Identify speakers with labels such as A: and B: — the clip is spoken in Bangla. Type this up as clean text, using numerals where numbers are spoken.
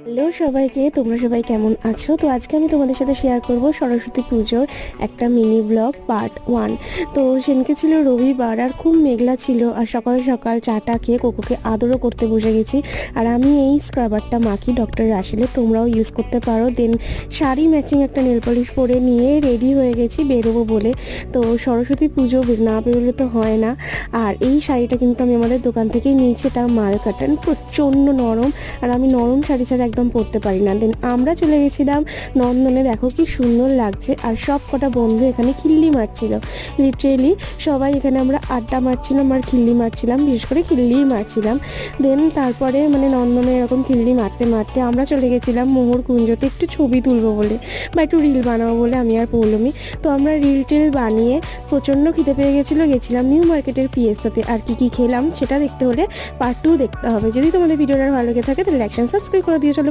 A: হ্যালো সবাইকে, তোমরা সবাই কেমন আছো? তো আজকে আমি তোমাদের সাথে শেয়ার করব সরস্বতী পুজোর একটা মিনি ব্লগ পার্ট 1। তো সেদিনকে ছিল রবিবার আর খুব মেঘলা ছিল, আর সকাল সকাল চাটা খেয়ে কোকোকে আদরও করতে বসে গেছি। আর আমি এই স্ক্রাবারটা মাখি ডক্টর রাসেলের, তোমরাও ইউজ করতে পারো। দেন শাড়ি ম্যাচিং একটা নেল পলিশ পরে নিয়ে রেডি হয়ে গেছি বেরোবো বলে। তো সরস্বতী পুজো না বেরোলে তো হয় না। আর এই শাড়িটা কিন্তু আমি আমাদের দোকান থেকেই নিয়েছি, এটা মাল কাটান, প্রচণ্ড নরম। আর আমি নরম শাড়ি ছাড়া একদম পরতে পারি না। দেন আমরা চলে গেছিলাম নন্দনে, দেখো কি সুন্দর লাগছে। আর সব কটা বন্ধু এখানে খিল্লি মারছিল, লিটারেলি সবাই এখানে আমরা আড্ডা মারছিলাম আর খিল্লি মারছিলাম, বিশেষ করে খিল্লিই মারছিলাম। দেন তারপরে নন্দনে এরকম খিল্লি মারতে মারতে আমরা চলে গেছিলাম মোহর কুঞ্জতে একটু ছবি তুলবো বলে বা একটু রিল বানাবো বলে, আমি আর পৌলমি। তো আমরা রিল টিল বানিয়ে প্রচণ্ড খিদে পেয়ে গেছিলাম নিউ মার্কেটের ফিয়েস্তাতে। আর কি খেলাম সেটা দেখতে হলে পার্ট 2 দেখতে হবে। যদি তোমাদের ভিডিওটা ভালো লেগে থাকে তাহলে লাইক সাবস্ক্রাইব করে দিও।